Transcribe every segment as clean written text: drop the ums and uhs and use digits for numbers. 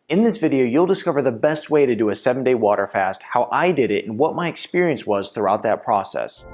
In this video, you'll discover the best way to do a 7-day water fast, how I did it, and what my experience was throughout that process.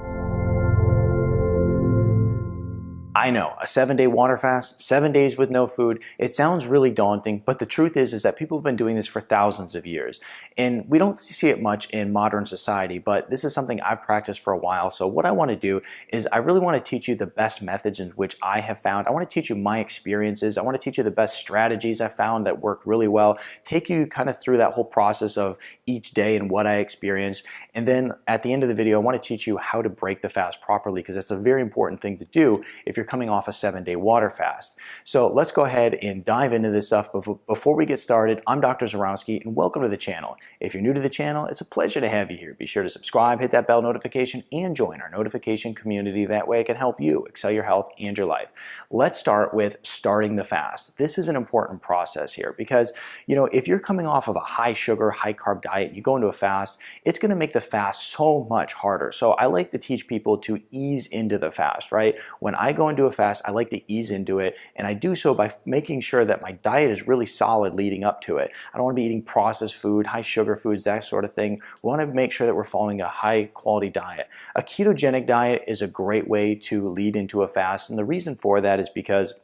I know, a 7-day water fast, 7 days with no food, it sounds really daunting, but the truth is that people have been doing this for thousands of years. And we don't see it much in modern society, but this is something I've practiced for a while. So what I want to do is I really want to teach you the best methods in which I have found. I want to teach you my experiences. I want to teach you the best strategies I found that work really well, take you kind of through that whole process of each day and what I experienced. And then at the end of the video, I want to teach you how to break the fast properly, because that's a very important thing to do if you're coming off a 7-day water fast. So let's go ahead and dive into this stuff. Before we get started, I'm Dr. Zarowski and welcome to the channel. If you're new to the channel, it's a pleasure to have you here. Be sure to subscribe, hit that bell notification, and join our notification community. That way I can help you excel your health and your life. Let's start with starting the fast. This is an important process here because, if you're coming off of a high sugar, high carb diet, and you go into a fast, it's going to make the fast so much harder. So I like to teach people to ease into the fast, right? When I go into a fast, I like to ease into it, and I do so by making sure that my diet is really solid leading up to it. I don't want to be eating processed food, high sugar foods, that sort of thing. We want to make sure that we're following a high quality diet. A ketogenic diet is a great way to lead into a fast, and the reason for that is because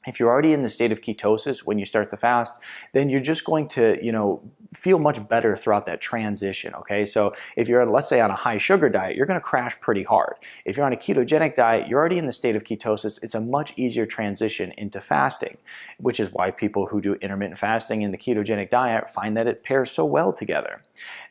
if you're already in the state of ketosis when you start the fast, then you're just going to, feel much better throughout that transition, okay? So if you're, let's say, on a high sugar diet, you're gonna crash pretty hard. If you're on a ketogenic diet, you're already in the state of ketosis. It's a much easier transition into fasting, which is why people who do intermittent fasting in the ketogenic diet find that it pairs so well together.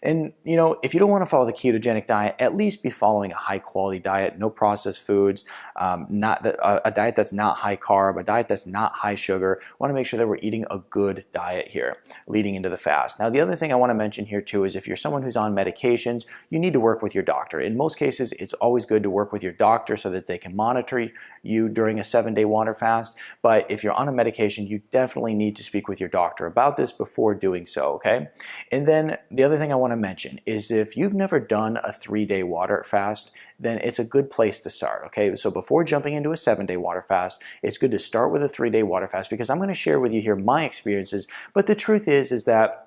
And, if you don't wanna follow the ketogenic diet, at least be following a high quality diet, no processed foods, a diet that's not high carb, a diet that's not high sugar. We want to make sure that we're eating a good diet here leading into the fast. Now, the other thing I want to mention here too is if you're someone who's on medications, you need to work with your doctor. In most cases, it's always good to work with your doctor so that they can monitor you during a 7-day water fast. But if you're on a medication, you definitely need to speak with your doctor about this before doing so, okay? And then the other thing I want to mention is if you've never done a 3-day water fast, then it's a good place to start, okay? So before jumping into a 7-day water fast, it's good to start with a 3-day water fast because I'm going to share with you here my experiences. But the truth is that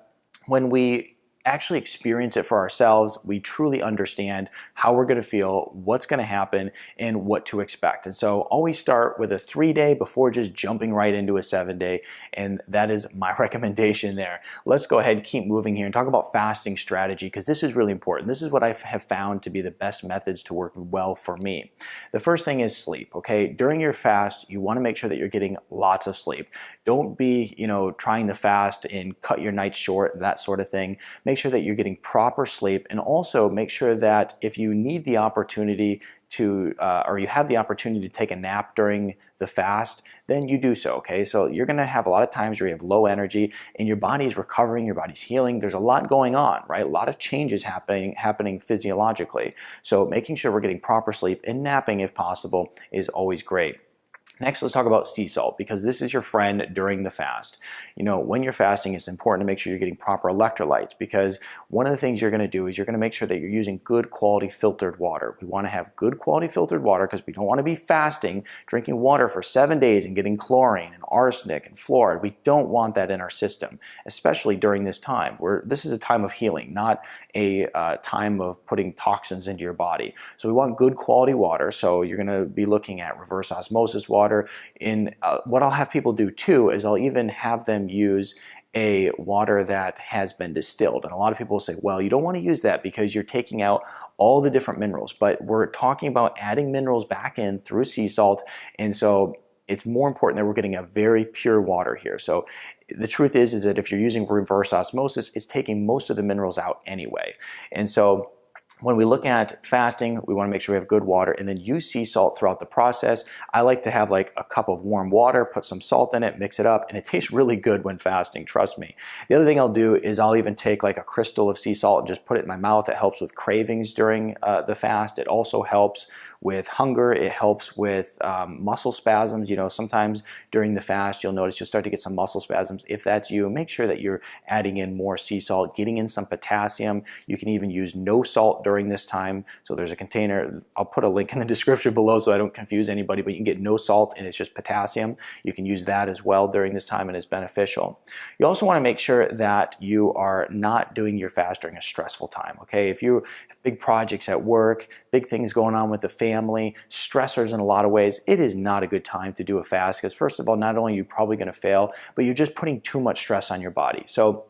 when we actually experience it for ourselves, we truly understand how we're going to feel, what's going to happen, and what to expect. And so always start with a 3-day before just jumping right into a 7-day, and that is my recommendation there. Let's go ahead and keep moving here and talk about fasting strategy because this is really important. This is what I have found to be the best methods to work well for me. The first thing is sleep, okay? During your fast, you want to make sure that you're getting lots of sleep. Don't be, trying to fast and cut your nights short, that sort of thing. Make sure that you're getting proper sleep, and also make sure that if you need the opportunity to, or you have the opportunity to take a nap during the fast, then you do so, okay? So you're gonna have a lot of times where you have low energy and your body's recovering, your body's healing. There's a lot going on, right? A lot of changes happening physiologically. So making sure we're getting proper sleep and napping if possible is always great. Next, let's talk about sea salt because this is your friend during the fast. When you're fasting, it's important to make sure you're getting proper electrolytes because one of the things you're going to do is you're going to make sure that you're using good quality filtered water. We want to have good quality filtered water because we don't want to be fasting, drinking water for 7 days and getting chlorine and arsenic and fluoride. We don't want that in our system, especially during this time where this is a time of healing, not a time of putting toxins into your body. So we want good quality water. So you're going to be looking at reverse osmosis water. In what I'll have people do too is I'll even have them use a water that has been distilled. And a lot of people will say, well, you don't want to use that because you're taking out all the different minerals. But we're talking about adding minerals back in through sea salt. And so it's more important that we're getting a very pure water here. So the truth is that if you're using reverse osmosis, it's taking most of the minerals out anyway. And so when we look at fasting, we want to make sure we have good water and then use sea salt throughout the process. I like to have like a cup of warm water, put some salt in it, mix it up, and it tastes really good when fasting, trust me. The other thing I'll do is I'll even take like a crystal of sea salt and just put it in my mouth. It helps with cravings during the fast. It also helps with hunger. It helps with muscle spasms. Sometimes during the fast, you'll notice you'll start to get some muscle spasms. If that's you, make sure that you're adding in more sea salt, getting in some potassium. You can even use no salt during this time. So there's a container, I'll put a link in the description below so I don't confuse anybody, but you can get no salt and it's just potassium. You can use that as well during this time and it's beneficial. You also want to make sure that you are not doing your fast during a stressful time, okay? If you have big projects at work, big things going on with the family, stressors in a lot of ways, it is not a good time to do a fast because first of all, not only are you probably going to fail, but you're just putting too much stress on your body. So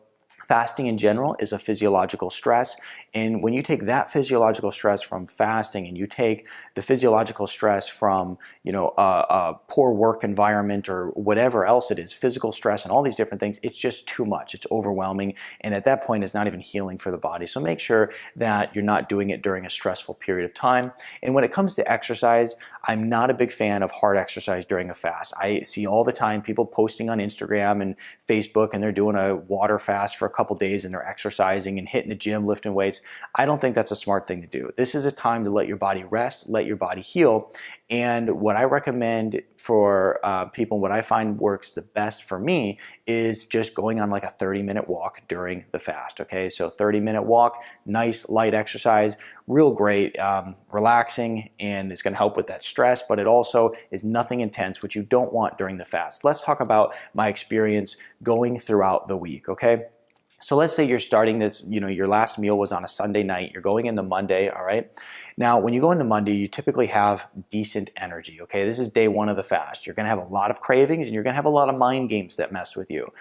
fasting in general is a physiological stress, and when you take that physiological stress from fasting and you take the physiological stress from a poor work environment or whatever else it is, physical stress and all these different things, it's just too much. It's overwhelming, and at that point it's not even healing for the body. So make sure that you're not doing it during a stressful period of time. And when it comes to exercise, I'm not a big fan of hard exercise during a fast. I see all the time people posting on Instagram and Facebook and they're doing a water fast for a couple days and they're exercising and hitting the gym, lifting weights. I don't think that's a smart thing to do. This is a time to let your body rest, let your body heal. And what I recommend for people, what I find works the best for me is just going on like a 30-minute walk during the fast. Okay, so 30-minute walk, nice light exercise, real great, relaxing, and it's going to help with that stress, but it also is nothing intense, which you don't want during the fast. Let's talk about my experience going throughout the week, okay? So let's say you're starting this, your last meal was on a Sunday night, you're going into Monday, all right? Now, when you go into Monday, you typically have decent energy, okay? This is day one of the fast. You're gonna have a lot of cravings and you're gonna have a lot of mind games that mess with you.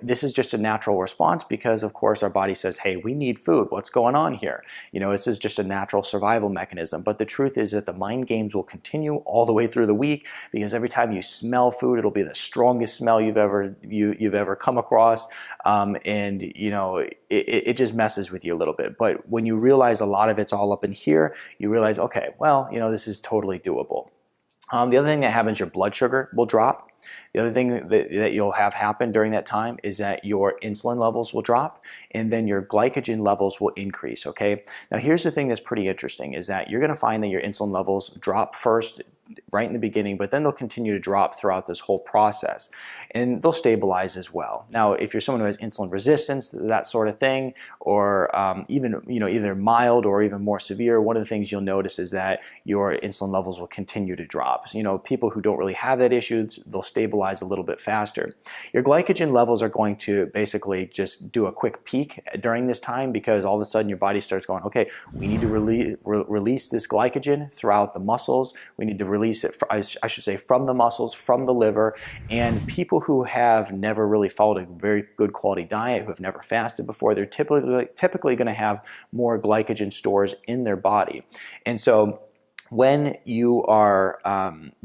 This is just a natural response because, of course, our body says, hey, we need food. What's going on here? This is just a natural survival mechanism. But the truth is that the mind games will continue all the way through the week because every time you smell food, it'll be the strongest smell you've ever come across. It just messes with you a little bit. But when you realize a lot of it's all up in here, you realize, okay, well, this is totally doable. The other thing that happens, your blood sugar will drop. The other thing that you'll have happen during that time is that your insulin levels will drop and then your glycogen levels will increase, okay? Now here's the thing that's pretty interesting is that you're gonna find that your insulin levels drop first right in the beginning, but then they'll continue to drop throughout this whole process and they'll stabilize as well. Now, if you're someone who has insulin resistance, that sort of thing, or even either mild or even more severe, one of the things you'll notice is that your insulin levels will continue to drop. So, people who don't really have that issue, they'll stabilize a little bit faster. Your glycogen levels are going to basically just do a quick peak during this time because all of a sudden your body starts going, okay, we need to release this glycogen throughout the muscles. We need to release it, I should say, from the muscles, from the liver. And people who have never really followed a very good quality diet, who have never fasted before, they're typically going to have more glycogen stores in their body. And so when you are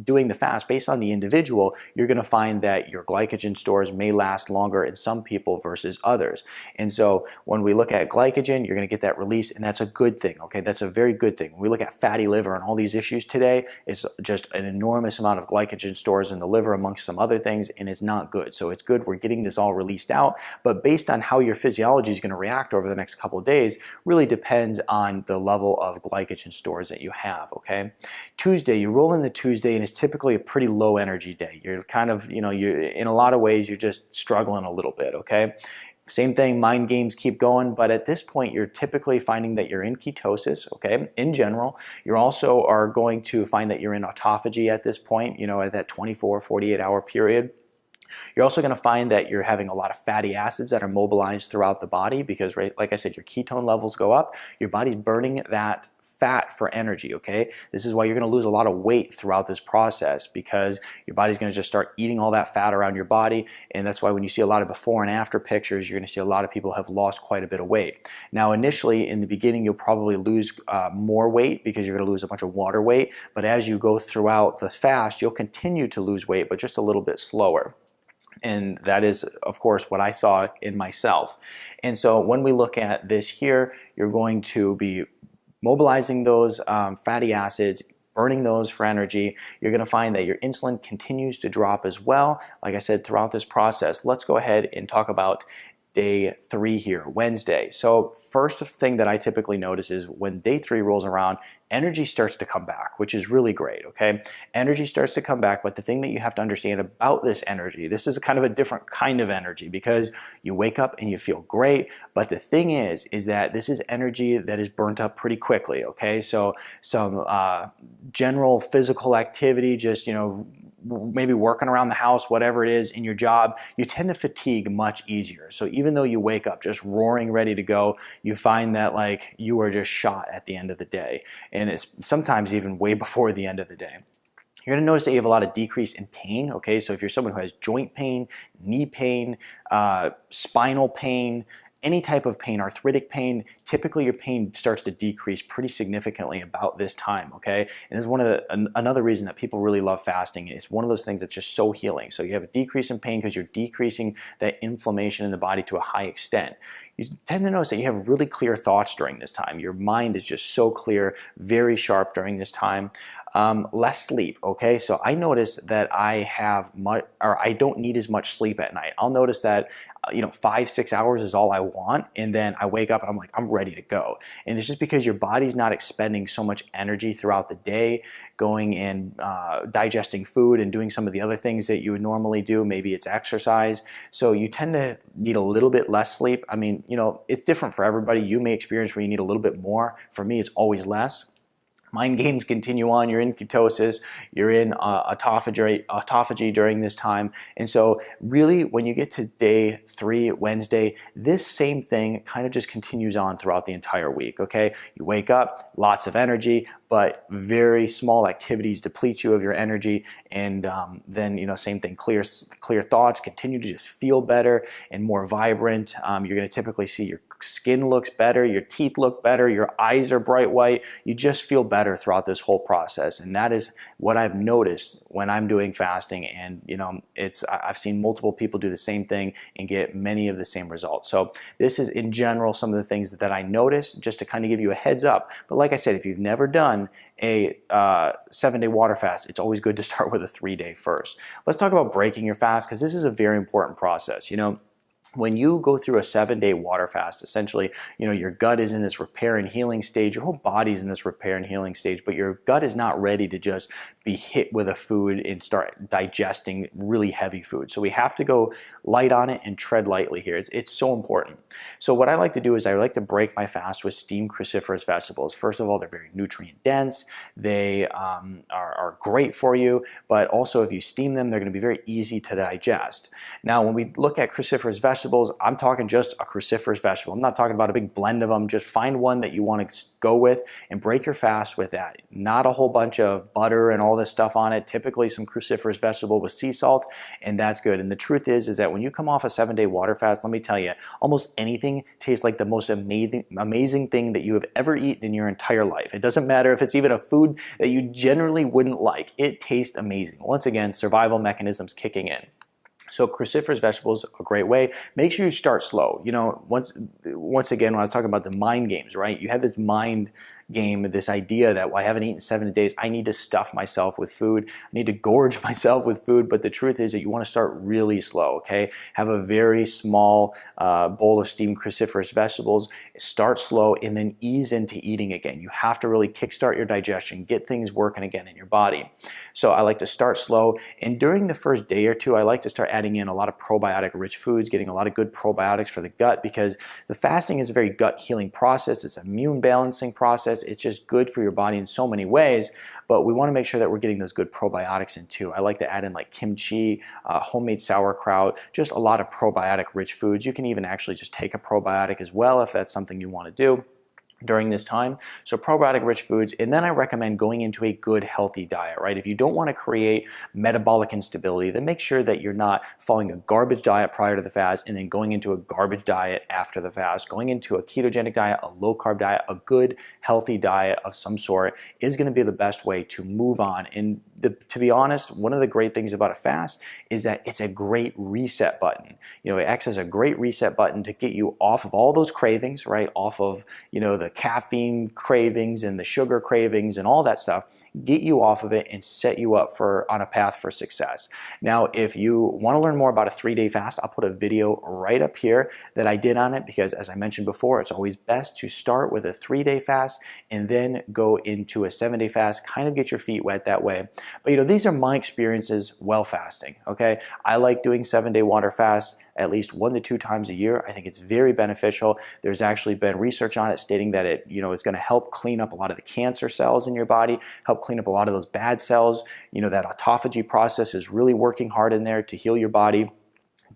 doing the fast, based on the individual, you're going to find that your glycogen stores may last longer in some people versus others. And so when we look at glycogen, you're going to get that release, and that's a good thing, okay? That's a very good thing. When we look at fatty liver and all these issues today, it's just an enormous amount of glycogen stores in the liver amongst some other things, and it's not good. So it's good we're getting this all released out, but based on how your physiology is going to react over the next couple of days really depends on the level of glycogen stores that you have, okay? Tuesday, you roll into Tuesday and it's typically a pretty low energy day. You're kind of, you're in a lot of ways, you're just struggling a little bit, okay? Same thing, mind games keep going, but at this point, you're typically finding that you're in ketosis, okay, in general. You also are going to find that you're in autophagy at this point, at that 24, 48-hour period. You're also going to find that you're having a lot of fatty acids that are mobilized throughout the body because, right, like I said, your ketone levels go up. Your body's burning that fat for energy, okay? This is why you're going to lose a lot of weight throughout this process because your body's going to just start eating all that fat around your body, and that's why when you see a lot of before and after pictures, you're going to see a lot of people have lost quite a bit of weight. Now, initially, in the beginning, you'll probably lose more weight because you're going to lose a bunch of water weight, but as you go throughout the fast, you'll continue to lose weight, but just a little bit slower. And that is, of course, what I saw in myself. And so when we look at this here, you're going to be mobilizing those fatty acids, burning those for energy. You're going to find that your insulin continues to drop as well, like I said, throughout this process. Let's go ahead and talk about day 3 here, Wednesday. So first thing that I typically notice is when day 3 rolls around, energy starts to come back, which is really great, okay? Energy starts to come back, but the thing that you have to understand about this energy, this is kind of a different kind of energy because you wake up and you feel great, but the thing is that this is energy that is burnt up pretty quickly, okay? So some general physical activity, just, maybe working around the house, whatever it is in your job, you tend to fatigue much easier. So even though you wake up just roaring ready to go, you find that like you are just shot at the end of the day. And it's sometimes even way before the end of the day. You're going to notice that you have a lot of decrease in pain, okay? So if you're someone who has joint pain, knee pain, spinal pain, any type of pain, arthritic pain, typically your pain starts to decrease pretty significantly about this time, okay? And this is one of another reason that people really love fasting. It's one of those things that's just so healing. So you have a decrease in pain because you're decreasing that inflammation in the body to a high extent. You tend to notice that you have really clear thoughts during this time. Your mind is just so clear, very sharp during this time. Less sleep, okay? So I notice that I don't need as much sleep at night. I'll notice that 5-6 hours is all I want, and then I wake up and I'm like, I'm ready to go. And it's just because your body's not expending so much energy throughout the day, going and digesting food and doing some of the other things that you would normally do. Maybe it's exercise. So you tend to need a little bit less sleep. I mean, it's different for everybody. You may experience where you need a little bit more. For me, it's always less. Mind games continue on. You're in ketosis, you're in autophagy during this time. And so really when you get to day 3, Wednesday, this same thing kind of just continues on throughout the entire week, okay? You wake up, lots of energy, but very small activities deplete you of your energy, and then same thing, clear thoughts, continue to just feel better and more vibrant. You're going to typically see your skin looks better, your teeth look better, your eyes are bright white. You just feel better throughout this whole process, and that is what I've noticed when I'm doing fasting. And I've seen multiple people do the same thing and get many of the same results. So this is in general some of the things that I notice, just to kind of give you a heads up. But like I said, if you've never done a 7-day water fast, it's always good to start with a 3-day first. Let's talk about breaking your fast, because this is a very important process. When you go through a 7-day water fast, essentially, your gut is in this repair and healing stage, your whole body's in this repair and healing stage, but your gut is not ready to just be hit with a food and start digesting really heavy food. So we have to go light on it and tread lightly here. It's so important. So what I like to do is I like to break my fast with steamed cruciferous vegetables. First of all, they're very nutrient dense. They are great for you, but also if you steam them, they're going to be very easy to digest. Now, when we look at cruciferous vegetables, I'm talking just a cruciferous vegetable. I'm not talking about a big blend of them. Just find one that you want to go with and break your fast with that. Not a whole bunch of butter and all this stuff on it. Typically some cruciferous vegetable with sea salt, and that's good. And the truth is that when you come off a 7-day water fast, let me tell you, almost anything tastes like the most amazing thing that you have ever eaten in your entire life. It doesn't matter if it's even a food that you generally wouldn't like. It tastes amazing. Once again, survival mechanisms kicking in. So cruciferous vegetables, a great way. Make sure you start slow. Once again, when I was talking about the mind games, right? You have this mind game, this idea that, well, I haven't eaten 7 days, I need to stuff myself with food, I need to gorge myself with food. But the truth is that you want to start really slow, okay? Have a very small bowl of steamed cruciferous vegetables, start slow, and then ease into eating again. You have to really kickstart your digestion, get things working again in your body. So I like to start slow, and during the first day or two, I like to start adding in a lot of probiotic rich foods, getting a lot of good probiotics for the gut, because the fasting is a very gut healing process. It's an immune balancing process. It's just good for your body in so many ways, but we want to make sure that we're getting those good probiotics in too. I like to add in like kimchi, homemade sauerkraut, just a lot of probiotic rich foods. You can even actually just take a probiotic as well if that's something you want to do during this time. So probiotic rich foods, and then I recommend going into a good healthy diet, right? If you don't want to create metabolic instability, then make sure that you're not following a garbage diet prior to the fast and then going into a garbage diet after the fast. Going into a ketogenic diet, a low carb diet, a good healthy diet of some sort is going to be the best way to move on and to be honest, one of the great things about a fast is that it's a great reset button. It acts as a great reset button to get you off of all those cravings, right? Off of, the caffeine cravings and the sugar cravings and all that stuff, get you off of it and set you up on a path for success. Now, if you want to learn more about a 3-day fast, I'll put a video right up here that I did on it, because as I mentioned before, it's always best to start with a 3-day fast and then go into a 7-day fast, kind of get your feet wet that way. But these are my experiences while fasting, okay? I like doing 7-day water fasts at least 1 to 2 times a year. I think it's very beneficial. There's actually been research on it stating that it, is going to help clean up a lot of the cancer cells in your body, help clean up a lot of those bad cells. That autophagy process is really working hard in there to heal your body,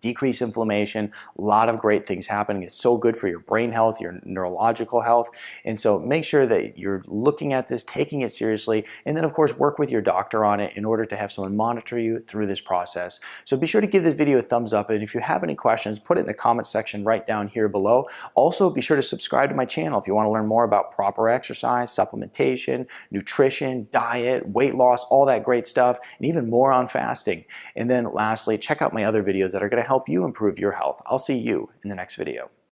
decrease inflammation, a lot of great things happening. It's so good for your brain health, your neurological health. And so make sure that you're looking at this, taking it seriously, and then of course work with your doctor on it in order to have someone monitor you through this process. So be sure to give this video a thumbs up, and if you have any questions, put it in the comment section right down here below. Also, be sure to subscribe to my channel if you want to learn more about proper exercise, supplementation, nutrition, diet, weight loss, all that great stuff, and even more on fasting. And then lastly, check out my other videos that are going to help you improve your health. I'll see you in the next video.